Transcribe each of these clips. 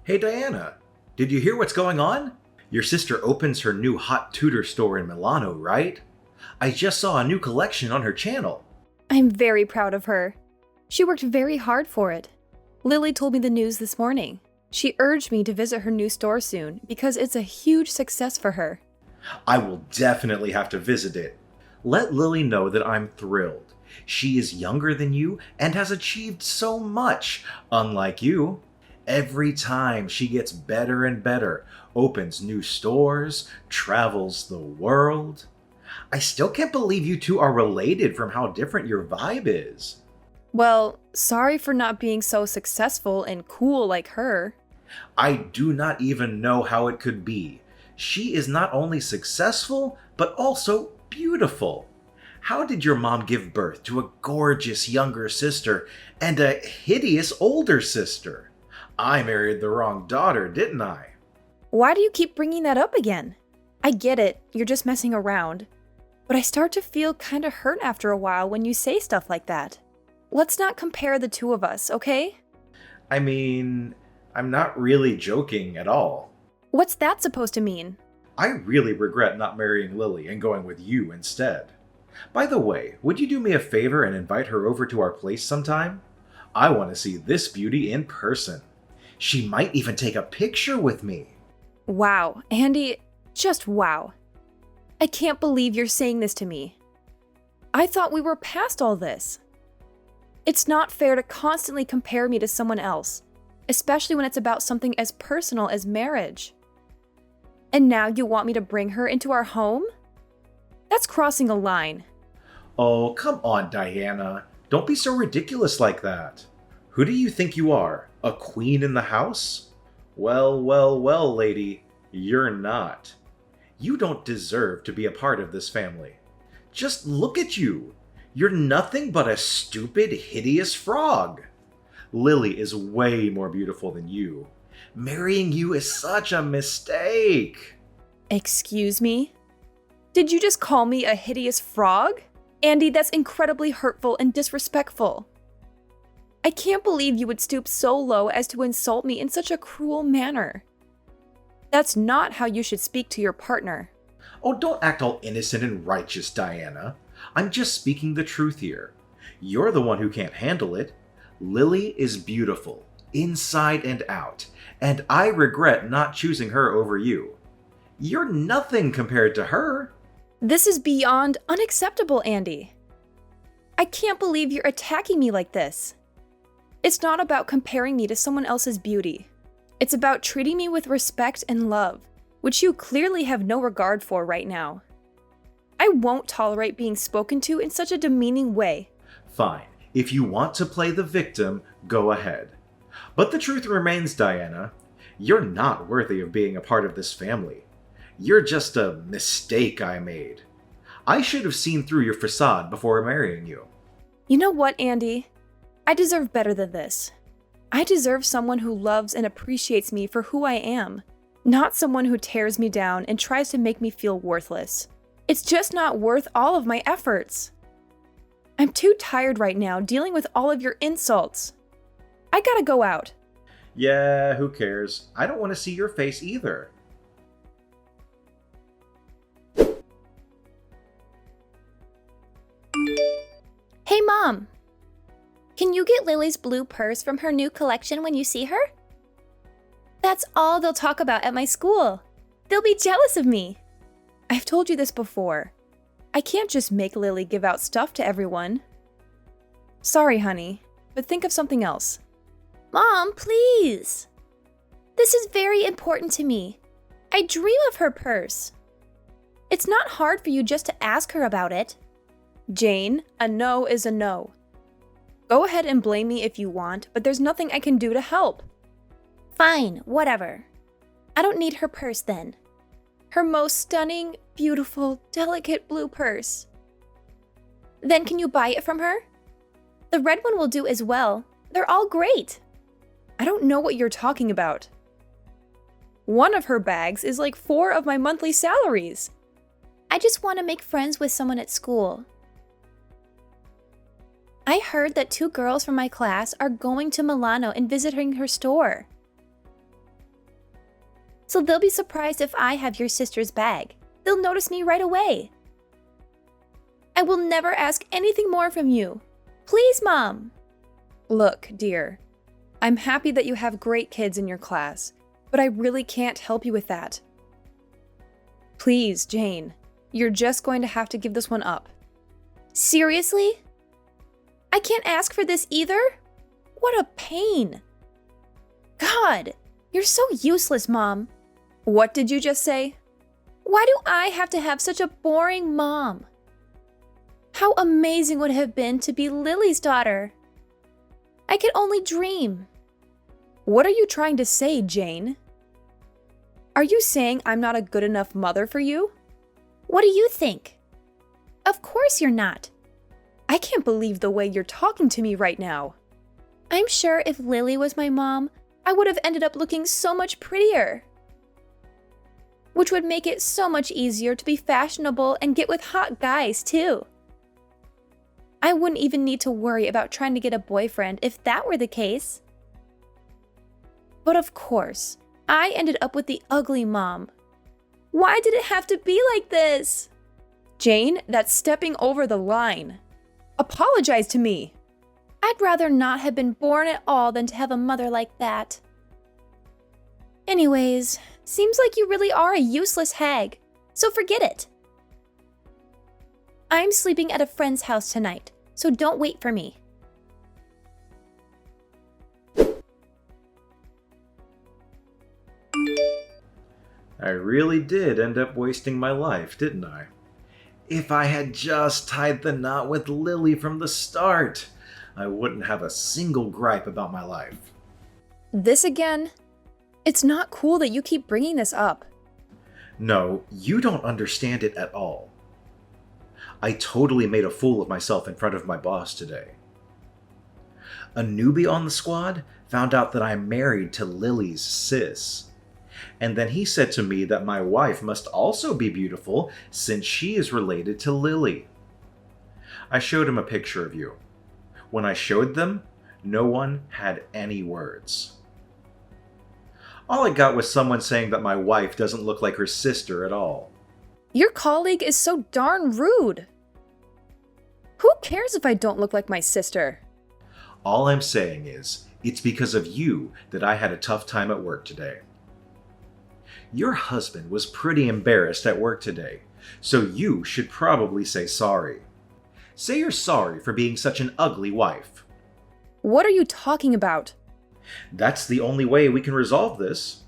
Hey Diana, did you hear what's going on? Your sister opens her new hot tutor store in Milano, right? I just saw a new collection on her channel. I'm very proud of her. She worked very hard for it. Lily told me the news this morning. She urged me to visit her new store soon because it's a huge success for her. I will definitely have to visit it. Let Lily know that I'm thrilled. She is younger than you and has achieved so much, unlike you. Every time she gets better and better, opens new stores, travels the world. I still can't believe you two are related from how different your vibe is. Well, sorry for not being so successful and cool like her. I do not even know how it could be. She is not only successful, but also beautiful. How did your mom give birth to a gorgeous younger sister and a hideous older sister? I married the wrong daughter, didn't I? Why do you keep bringing that up again? I get it, you're just messing around. But I start to feel kinda hurt after a while when you say stuff like that. Let's not compare the two of us, okay? I mean, I'm not really joking at all. What's that supposed to mean? I really regret not marrying Lily and going with you instead. By the way, would you do me a favor and invite her over to our place sometime? I want to see this beauty in person. She might even take a picture with me. Wow, Andy, just wow. I can't believe you're saying this to me. I thought we were past all this. It's not fair to constantly compare me to someone else, especially when it's about something as personal as marriage. And now you want me to bring her into our home? That's crossing a line. Oh, come on, Diana. Don't be so ridiculous like that. Who do you think you are? A queen in the house? Well, well, well, lady, you're not. You don't deserve to be a part of this family. Just look at you. You're nothing but a stupid, hideous frog. Lily is way more beautiful than you. Marrying you is such a mistake. Excuse me? Did you just call me a hideous frog? Andy, that's incredibly hurtful and disrespectful. I can't believe you would stoop so low as to insult me in such a cruel manner. That's not how you should speak to your partner. Oh, don't act all innocent and righteous, Diana. I'm just speaking the truth here. You're the one who can't handle it. Lily is beautiful, inside and out, and I regret not choosing her over you. You're nothing compared to her. This is beyond unacceptable, Andy. I can't believe you're attacking me like this. It's not about comparing me to someone else's beauty. It's about treating me with respect and love, which you clearly have no regard for right now. I won't tolerate being spoken to in such a demeaning way. Fine. If you want to play the victim, go ahead. But the truth remains, Diana, you're not worthy of being a part of this family. You're just a mistake I made. I should have seen through your facade before marrying you. You know what, Andy? I deserve better than this. I deserve someone who loves and appreciates me for who I am, not someone who tears me down and tries to make me feel worthless. It's just not worth all of my efforts. I'm too tired right now dealing with all of your insults. I gotta go out. Yeah, who cares? I don't want to see your face either. Hey, Mom! Can you get Lily's blue purse from her new collection when you see her? That's all they'll talk about at my school. They'll be jealous of me. I've told you this before. I can't just make Lily give out stuff to everyone. Sorry, honey, but think of something else. Mom, please! This is very important to me. I dream of her purse. It's not hard for you just to ask her about it. Jane, a no is a no. Go ahead and blame me if you want, but there's nothing I can do to help. Fine, whatever. I don't need her purse then. Her most stunning, beautiful, delicate blue purse. Then can you buy it from her? The red one will do as well. They're all great. I don't know what you're talking about. One of her bags is like 4 of my monthly salaries. I just want to make friends with someone at school. I heard that 2 girls from my class are going to Milano and visiting her store. So they'll be surprised if I have your sister's bag. They'll notice me right away. I will never ask anything more from you. Please, Mom. Look, dear, I'm happy that you have great kids in your class, but I really can't help you with that. Please, Jane, you're just going to have to give this one up. Seriously? I can't ask for this either? What a pain. God, you're so useless, Mom. What did you just say? Why do I have to have such a boring mom? How amazing would it have been to be Lily's daughter? I could only dream. What are you trying to say, Jane? Are you saying I'm not a good enough mother for you? What do you think? Of course you're not. I can't believe the way you're talking to me right now. I'm sure if Lily was my mom, I would have ended up looking so much prettier. Which would make it so much easier to be fashionable and get with hot guys, too. I wouldn't even need to worry about trying to get a boyfriend if that were the case. But of course, I ended up with the ugly mom. Why did it have to be like this? Jane, that's stepping over the line. Apologize to me. I'd rather not have been born at all than to have a mother like that. Anyways, seems like you really are a useless hag, so forget it. I'm sleeping at a friend's house tonight, so don't wait for me. I really did end up wasting my life, didn't I? If I had just tied the knot with Lily from the start, I wouldn't have a single gripe about my life. This again? It's not cool that you keep bringing this up. No, you don't understand it at all. I totally made a fool of myself in front of my boss today. A newbie on the squad found out that I'm married to Lily's sis. And then he said to me that my wife must also be beautiful since she is related to Lily. I showed him a picture of you. When I showed them, no one had any words. All I got was someone saying that my wife doesn't look like her sister at all. Your colleague is so darn rude. Who cares if I don't look like my sister? All I'm saying is, it's because of you that I had a tough time at work today. Your husband was pretty embarrassed at work today, so you should probably say sorry. Say you're sorry for being such an ugly wife. What are you talking about? That's the only way we can resolve this.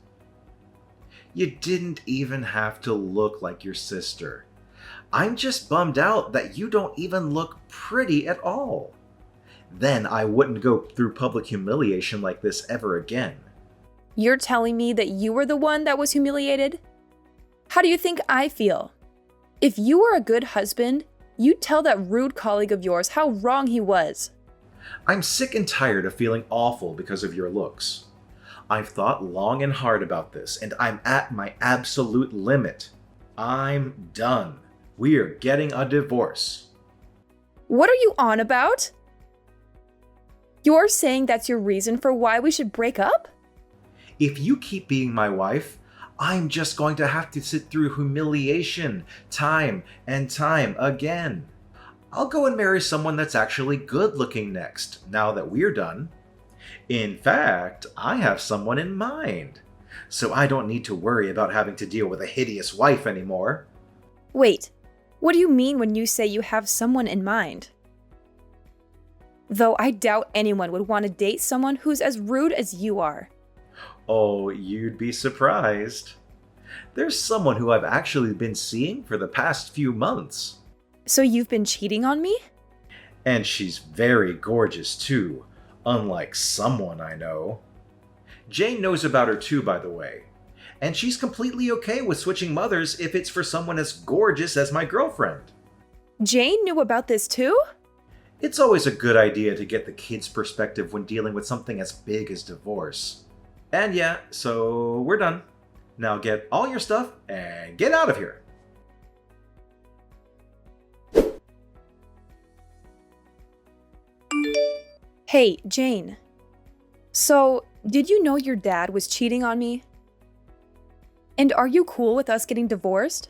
You didn't even have to look like your sister. I'm just bummed out that you don't even look pretty at all. Then I wouldn't go through public humiliation like this ever again. You're telling me that you were the one that was humiliated? How do you think I feel? If you were a good husband, you'd tell that rude colleague of yours how wrong he was. I'm sick and tired of feeling awful because of your looks. I've thought long and hard about this, and I'm at my absolute limit. I'm done. We're getting a divorce. What are you on about? You're saying that's your reason for why we should break up? If you keep being my wife, I'm just going to have to sit through humiliation time and time again. I'll go and marry someone that's actually good looking next, now that we're done. In fact, I have someone in mind, so I don't need to worry about having to deal with a hideous wife anymore. Wait, what do you mean when you say you have someone in mind? Though I doubt anyone would want to date someone who's as rude as you are. Oh, you'd be surprised. There's someone who I've actually been seeing for the past few months. So you've been cheating on me? And she's very gorgeous too, unlike someone I know. Jane knows about her too, by the way. And she's completely okay with switching mothers if it's for someone as gorgeous as my girlfriend. Jane knew about this too? It's always a good idea to get the kid's perspective when dealing with something as big as divorce. And yeah, so we're done. Now get all your stuff and get out of here. Hey, Jane. So, did you know your dad was cheating on me? And are you cool with us getting divorced?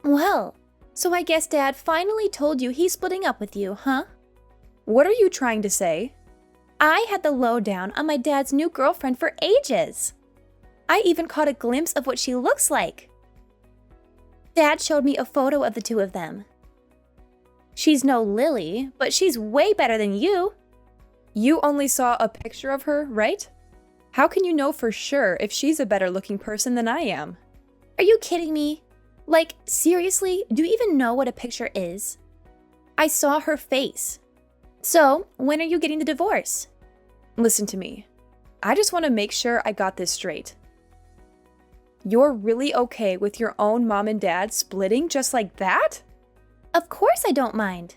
Well, so I guess Dad finally told you he's splitting up with you, huh? What are you trying to say? I had the lowdown on my dad's new girlfriend for ages. I even caught a glimpse of what she looks like. Dad showed me a photo of the two of them. She's no Lily, but she's way better than you. You only saw a picture of her, right? How can you know for sure if she's a better looking person than I am? Are you kidding me? Like, seriously, do you even know what a picture is? I saw her face. So, when are you getting the divorce? Listen to me. I just want to make sure I got this straight. You're really okay with your own mom and dad splitting just like that? Of course I don't mind.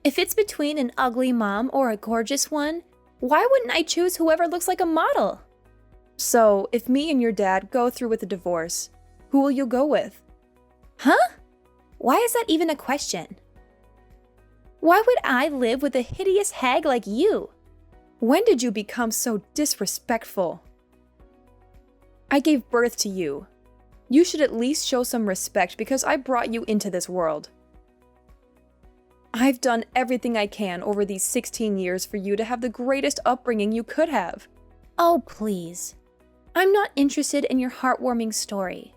If it's between an ugly mom or a gorgeous one, why wouldn't I choose whoever looks like a model? So, if me and your dad go through with the divorce, who will you go with? Huh? Why is that even a question? Why would I live with a hideous hag like you? When did you become so disrespectful? I gave birth to you. You should at least show some respect because I brought you into this world. I've done everything I can over these 16 years for you to have the greatest upbringing you could have. Oh, please. I'm not interested in your heartwarming story.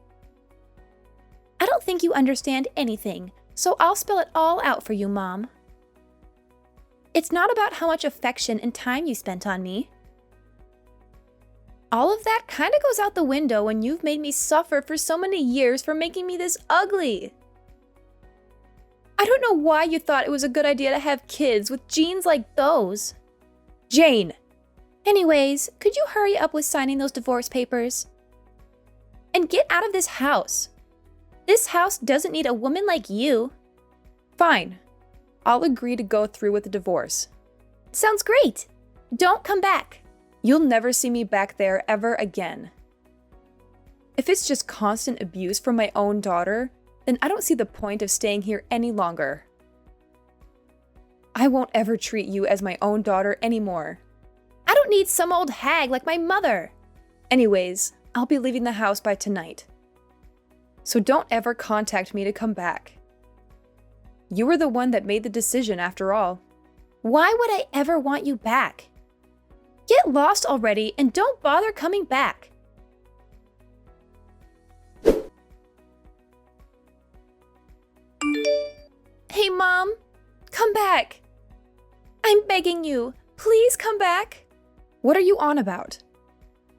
I don't think you understand anything, so I'll spell it all out for you, Mom. It's not about how much affection and time you spent on me. All of that kind of goes out the window when you've made me suffer for so many years for making me this ugly. I don't know why you thought it was a good idea to have kids with genes like those. Jane! Anyways, could you hurry up with signing those divorce papers? And get out of this house. This house doesn't need a woman like you. Fine. I'll agree to go through with the divorce. Sounds great. Don't come back. You'll never see me back there ever again. If it's just constant abuse from my own daughter, then I don't see the point of staying here any longer. I won't ever treat you as my own daughter anymore. I don't need some old hag like my mother. Anyways, I'll be leaving the house by tonight. So don't ever contact me to come back. You were the one that made the decision after all. Why would I ever want you back? Get lost already and don't bother coming back. Hey, Mom, come back. I'm begging you, please come back. What are you on about?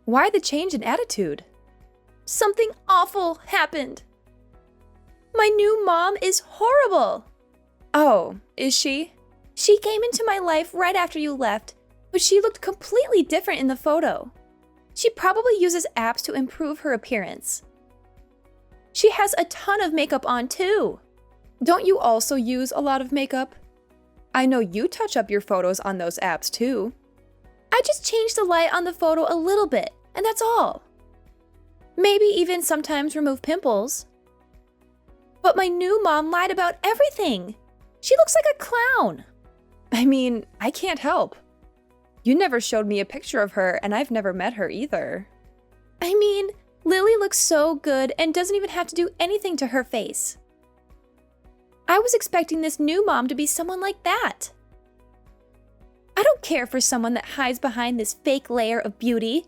Why the change in attitude? Something awful happened. My new mom is horrible. Oh, is she? She came into my life right after you left, but she looked completely different in the photo. She probably uses apps to improve her appearance. She has a ton of makeup on too. Don't you also use a lot of makeup? I know you touch up your photos on those apps too. I just changed the light on the photo a little bit, and that's all. Maybe even sometimes remove pimples. But my new mom lied about everything. She looks like a clown. I mean, I can't help. You never showed me a picture of her, and I've never met her either. I mean, Lily looks so good and doesn't even have to do anything to her face. I was expecting this new mom to be someone like that. I don't care for someone that hides behind this fake layer of beauty.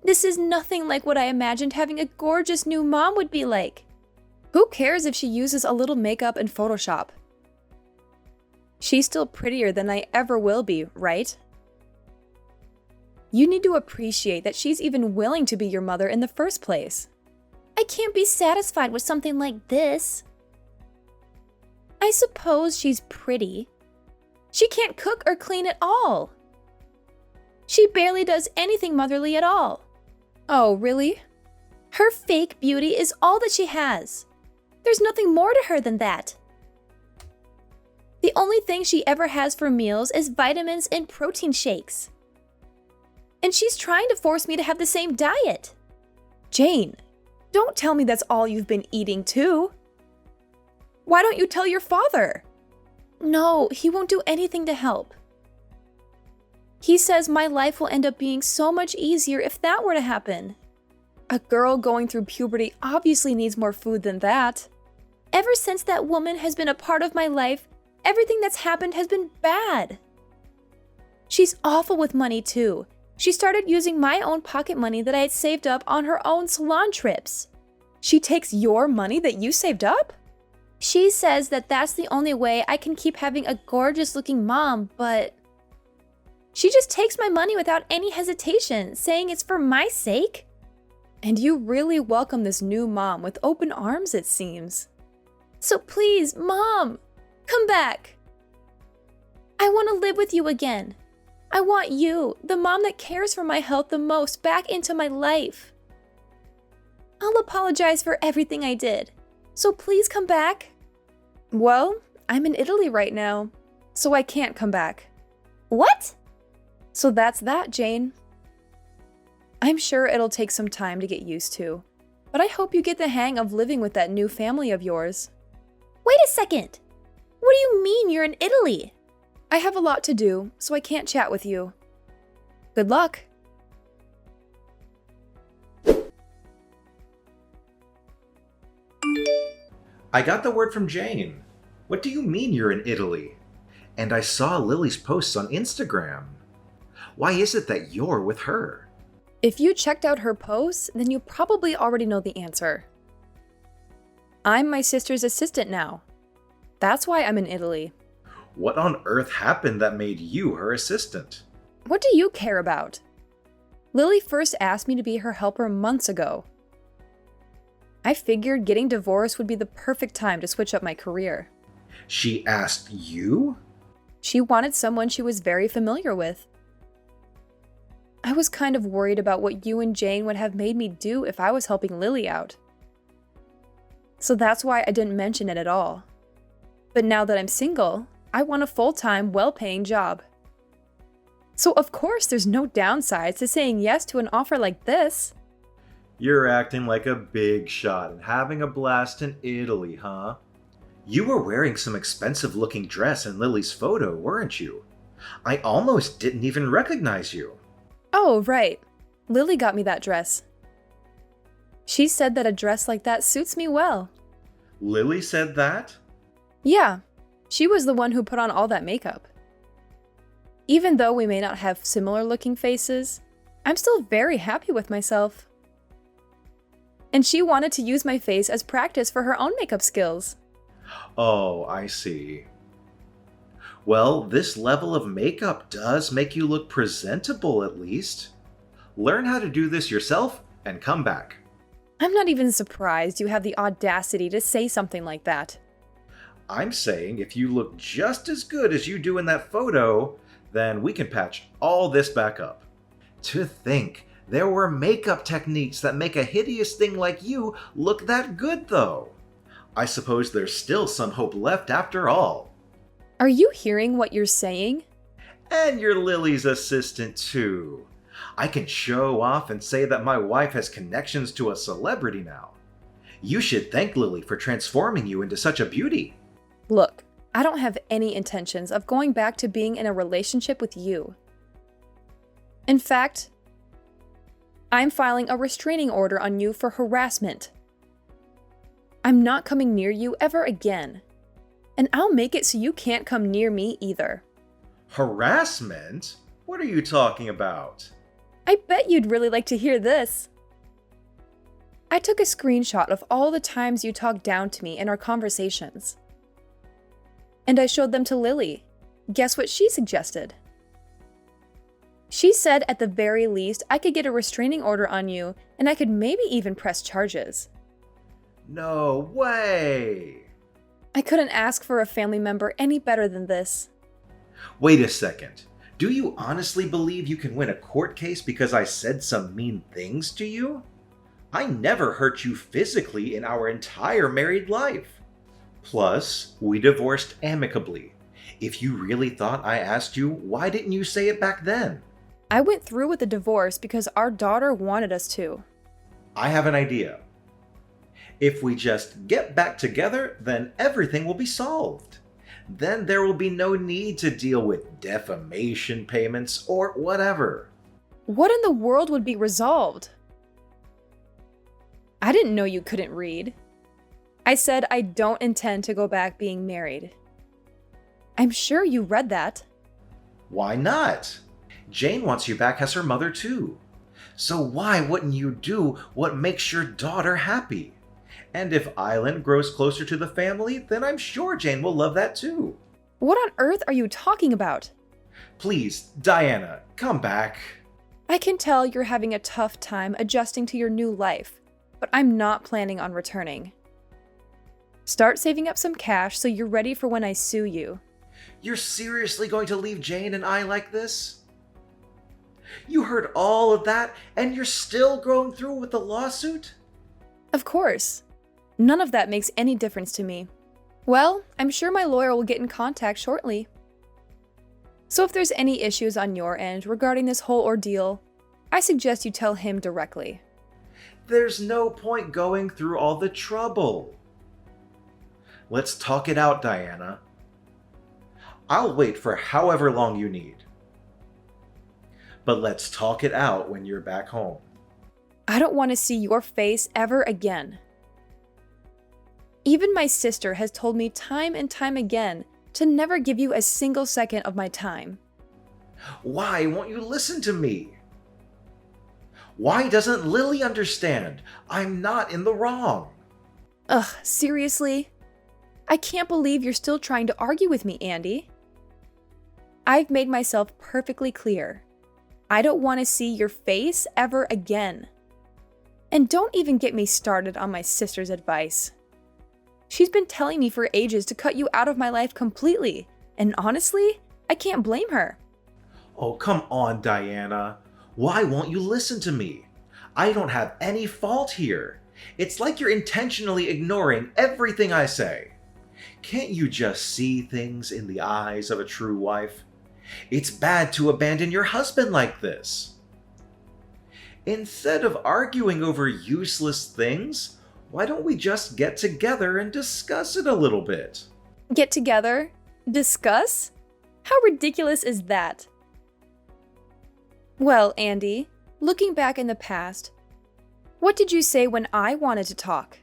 This is nothing like what I imagined having a gorgeous new mom would be like. Who cares if she uses a little makeup and Photoshop? She's still prettier than I ever will be, right? You need to appreciate that she's even willing to be your mother in the first place. I can't be satisfied with something like this. I suppose she's pretty. She can't cook or clean at all. She barely does anything motherly at all. Oh, really? Her fake beauty is all that she has. There's nothing more to her than that. The only thing she ever has for meals is vitamins and protein shakes. And she's trying to force me to have the same diet. Jane, don't tell me that's all you've been eating too. Why don't you tell your father? No, he won't do anything to help. He says my life will end up being so much easier if that were to happen. A girl going through puberty obviously needs more food than that. Ever since that woman has been a part of my life, everything that's happened has been bad. She's awful with money too. She started using my own pocket money that I had saved up on her own salon trips. She takes your money that you saved up? She says that that's the only way I can keep having a gorgeous-looking mom, but she just takes my money without any hesitation, saying it's for my sake. And you really welcome this new mom with open arms, it seems. So please, Mom, come back. I want to live with you again. I want you, the mom that cares for my health the most, back into my life. I'll apologize for everything I did. So please come back. Well, I'm in Italy right now, so I can't come back. What? So that's that, Jane. I'm sure it'll take some time to get used to, but I hope you get the hang of living with that new family of yours. Wait a second. What do you mean you're in Italy? I have a lot to do, so I can't chat with you. Good luck. I got the word from Jane. What do you mean you're in Italy? And I saw Lily's posts on Instagram. Why is it that you're with her? If you checked out her posts, then you probably already know the answer. I'm my sister's assistant now. That's why I'm in Italy. What on earth happened that made you her assistant? What do you care about? Lily first asked me to be her helper months ago. I figured getting divorced would be the perfect time to switch up my career. She asked you? She wanted someone she was very familiar with. I was kind of worried about what you and Jane would have made me do if I was helping Lily out. So that's why I didn't mention it at all. But now that I'm single, I want a full-time, well-paying job. So of course there's no downsides to saying yes to an offer like this. You're acting like a big shot and having a blast in Italy, huh? You were wearing some expensive-looking dress in Lily's photo, weren't you? I almost didn't even recognize you. Oh, right. Lily got me that dress. She said that a dress like that suits me well. Lily said that? Yeah, she was the one who put on all that makeup. Even though we may not have similar looking faces, I'm still very happy with myself. And she wanted to use my face as practice for her own makeup skills. Oh, I see. Well, this level of makeup does make you look presentable at least. Learn how to do this yourself and come back. I'm not even surprised you have the audacity to say something like that. I'm saying if you look just as good as you do in that photo, then we can patch all this back up. To think, there were makeup techniques that make a hideous thing like you look that good though. I suppose there's still some hope left after all. Are you hearing what you're saying? And you're Lily's assistant too. I can show off and say that my wife has connections to a celebrity now. You should thank Lily for transforming you into such a beauty. Look, I don't have any intentions of going back to being in a relationship with you. In fact, I'm filing a restraining order on you for harassment. I'm not coming near you ever again. And I'll make it so you can't come near me either. Harassment? What are you talking about? I bet you'd really like to hear this. I took a screenshot of all the times you talked down to me in our conversations. And I showed them to Lily. Guess what she suggested? She said at the very least I could get a restraining order on you and I could maybe even press charges. No way! I couldn't ask for a family member any better than this. Wait a second. Do you honestly believe you can win a court case because I said some mean things to you? I never hurt you physically in our entire married life. Plus, we divorced amicably. If you really thought I asked you, why didn't you say it back then? I went through with the divorce because our daughter wanted us to. I have an idea. If we just get back together, then everything will be solved. Then there will be no need to deal with defamation payments or whatever. What in the world would be resolved? I didn't know you couldn't read. I said I don't intend to go back being married. I'm sure you read that. Why not? Jane wants you back as her mother too. So why wouldn't you do what makes your daughter happy? And if Island grows closer to the family, then I'm sure Jane will love that too. What on earth are you talking about? Please, Diana, come back. I can tell you're having a tough time adjusting to your new life, but I'm not planning on returning. Start saving up some cash so you're ready for when I sue you. You're seriously going to leave Jane and I like this? You heard all of that, and you're still going through with the lawsuit? Of course. None of that makes any difference to me. Well, I'm sure my lawyer will get in contact shortly. So if there's any issues on your end regarding this whole ordeal, I suggest you tell him directly. There's no point going through all the trouble. Let's talk it out, Diana. I'll wait for however long you need. But let's talk it out when you're back home. I don't want to see your face ever again. Even my sister has told me time and time again to never give you a single second of my time. Why won't you listen to me? Why doesn't Lily understand? I'm not in the wrong. Ugh, seriously? I can't believe you're still trying to argue with me, Andy. I've made myself perfectly clear. I don't want to see your face ever again. And don't even get me started on my sister's advice. She's been telling me for ages to cut you out of my life completely, and honestly, I can't blame her. Oh, come on, Diana. Why won't you listen to me? I don't have any fault here. It's like you're intentionally ignoring everything I say. Can't you just see things in the eyes of a true wife? It's bad to abandon your husband like this. Instead of arguing over useless things, why don't we just get together and discuss it a little bit? Get together? Discuss? How ridiculous is that? Well, Andy, looking back in the past, what did you say when I wanted to talk?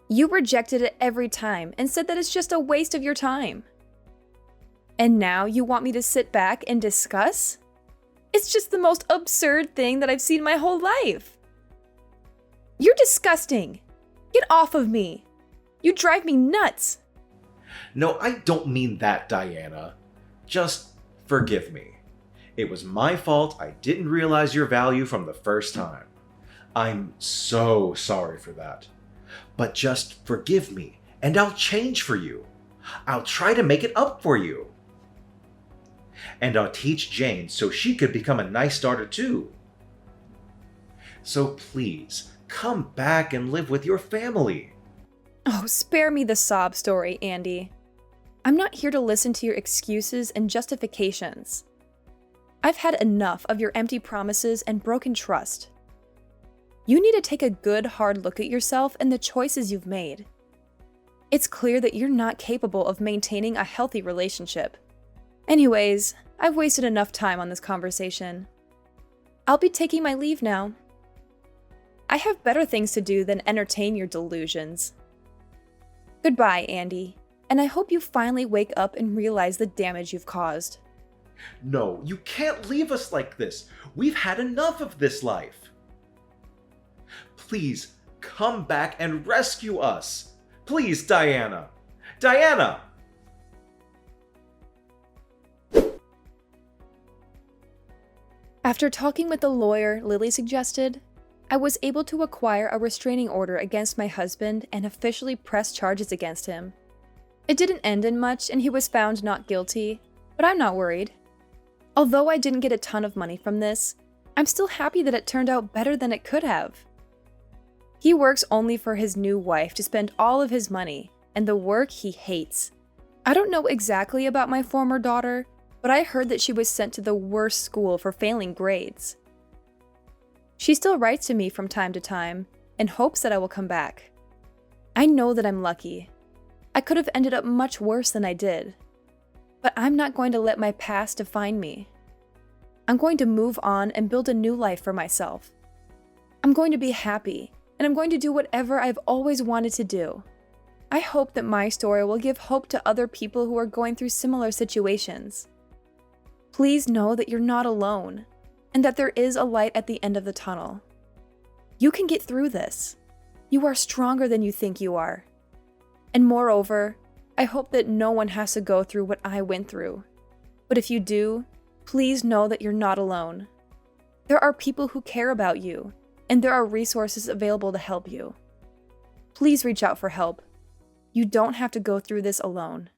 You rejected it every time and said that it's just a waste of your time. And now you want me to sit back and discuss? It's just the most absurd thing that I've seen my whole life. You're disgusting. Get off of me. You drive me nuts. No, I don't mean that, Diana. Just forgive me. It was my fault. I didn't realize your value from the first time. I'm so sorry for that. But just forgive me, and I'll change for you. I'll try to make it up for you. And I'll teach Jane so she could become a nice daughter too. So please, come back and live with your family. Oh, spare me the sob story, Andy. I'm not here to listen to your excuses and justifications. I've had enough of your empty promises and broken trust. You need to take a good, hard look at yourself and the choices you've made. It's clear that you're not capable of maintaining a healthy relationship. Anyways, I've wasted enough time on this conversation. I'll be taking my leave now. I have better things to do than entertain your delusions. Goodbye, Andy, and I hope you finally wake up and realize the damage you've caused. No, you can't leave us like this. We've had enough of this life. Please, come back and rescue us. Please, Diana. Diana! After talking with the lawyer Lily suggested, I was able to acquire a restraining order against my husband and officially press charges against him. It didn't end in much and he was found not guilty, but I'm not worried. Although I didn't get a ton of money from this, I'm still happy that it turned out better than it could have. He works only for his new wife to spend all of his money, and the work he hates. I don't know exactly about my former daughter, but I heard that she was sent to the worst school for failing grades. She still writes to me from time to time and hopes that I will come back. I know that I'm lucky. I could have ended up much worse than I did. But I'm not going to let my past define me. I'm going to move on and build a new life for myself. I'm going to be happy and I'm going to do whatever I've always wanted to do. I hope that my story will give hope to other people who are going through similar situations. Please know that you're not alone, and that there is a light at the end of the tunnel. You can get through this. You are stronger than you think you are. And moreover, I hope that no one has to go through what I went through. But if you do, please know that you're not alone. There are people who care about you, and there are resources available to help you. Please reach out for help. You don't have to go through this alone.